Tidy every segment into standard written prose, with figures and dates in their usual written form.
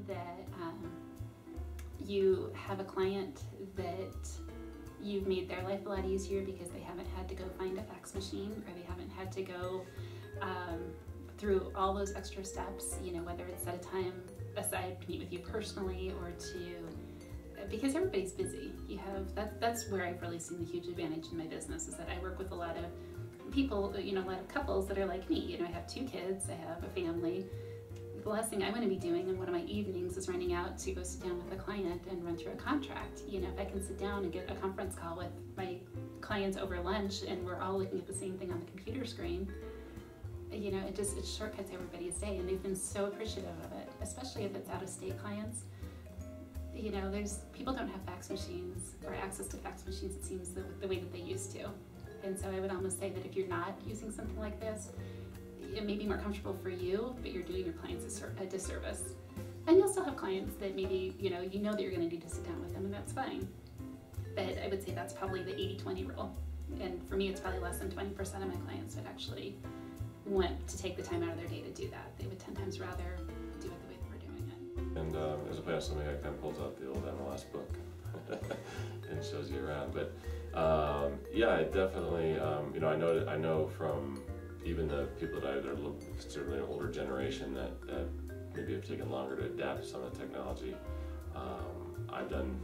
that you have a client that you've made their life a lot easier because they haven't had to go find a fax machine, or they haven't had to go through all those extra steps, you know, whether it's set a time aside to meet with you personally or to, because everybody's busy. You have, that's where I've really seen the huge advantage in my business, is that I work with a lot of people, you know, a lot of couples that are like me. You know, I have 2 kids, I have a family. The last thing I want to be doing in one of my evenings is running out to go sit down with a client and run through a contract. You know, if I can sit down and get a conference call with my clients over lunch and we're all looking at the same thing on the computer screen, you know, it shortcuts everybody's day, and they've been so appreciative of it, especially if it's out-of-state clients. You know, people don't have fax machines or access to fax machines, it seems, the way that they used to. And so I would almost say that if you're not using something like this, it may be more comfortable for you, but you're doing your clients a disservice. And you'll still have clients that maybe, you know that you're going to need to sit down with them, and that's fine. But I would say that's probably the 80-20 rule. And for me, it's probably less than 20% of my clients would actually want to take the time out of their day to do that. They would 10 times rather do it the way that we're doing it. And as opposed to somebody that kind of pulls out the old MLS book and shows you around. But yeah, it definitely, you know, I know from even the people that are certainly an older generation that maybe have taken longer to adapt to some of the technology. I've done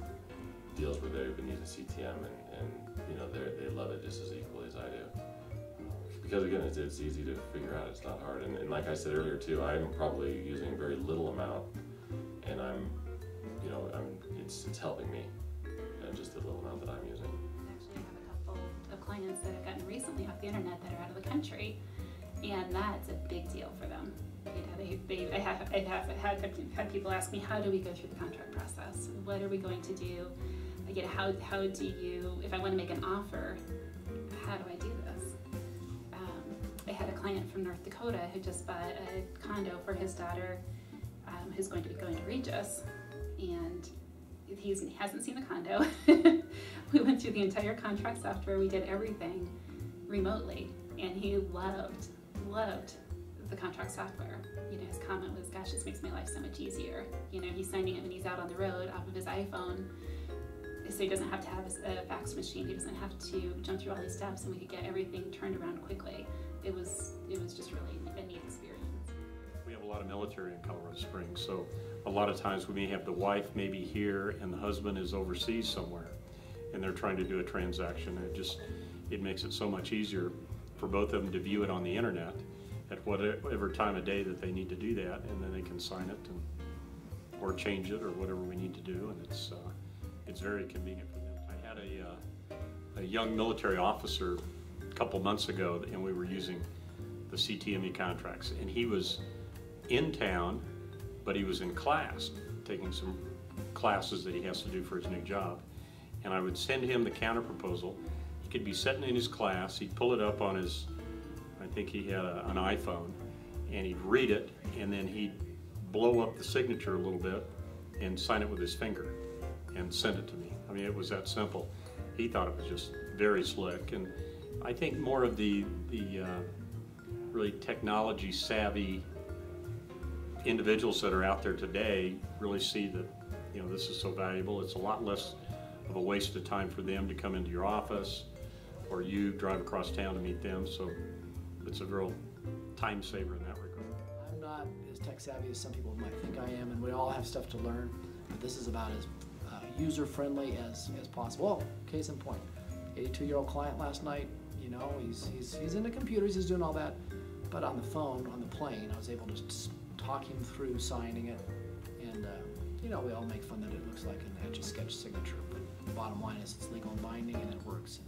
deals where they've been using CTM, and you know, they love it just as equally as I do. Because again, it's easy to figure out, it's not hard. And like I said earlier too, I'm probably using very little amount, and it's helping me, just the little amount that I'm using. I actually have a couple of clients that I've gotten recently off the internet that are out of the country, and that's a big deal for them. You know, I've had people ask me, how do we go through the contract process? What are we going to do? You know, how do you, if I want to make an offer, how do I do this? I had a client from North Dakota who just bought a condo for his daughter, who's going to be going to Regis, and he hasn't seen the condo. We went through the entire contract software. We did everything remotely, and he loved the contract software. You know, his comment was, gosh, this makes my life so much easier. You know, he's signing it when he's out on the road off of his iPhone, so he doesn't have to have a fax machine. He doesn't have to jump through all these steps, and we could get everything turned around quickly. It was just really a neat experience. We have a lot of military in Colorado Springs, so a lot of times we may have the wife maybe here and the husband is overseas somewhere, and they're trying to do a transaction. It makes it so much easier for both of them to view it on the internet at whatever time of day that they need to do that, and then they can sign it or change it or whatever we need to do, and it's very convenient for them. I had a young military officer a couple months ago, and we were using the CTM contracts, and he was in town, but he was in class, taking some classes that he has to do for his new job. And I would send him the counter proposal. He could be sitting in his class, he'd pull it up on his, I think he had an iPhone, and he'd read it, and then he'd blow up the signature a little bit and sign it with his finger and send it to me. I mean, it was that simple. He thought it was just very slick, and I think more of the really technology savvy individuals that are out there today really see that, you know, this is so valuable. It's a lot less of a waste of time for them to come into your office, or you drive across town to meet them. So it's a real time saver in that regard. I'm not as tech savvy as some people might think I am, and we all have stuff to learn, but this is about as user-friendly as possible. Well, case in point, 82-year-old client last night, you know, he's into computers, he's doing all that, but on the phone, on the plane, I was able to talk him through signing it, and you know, we all make fun that it looks like an Etch-a-Sketch signature, but the bottom line is it's legal and binding, and it works.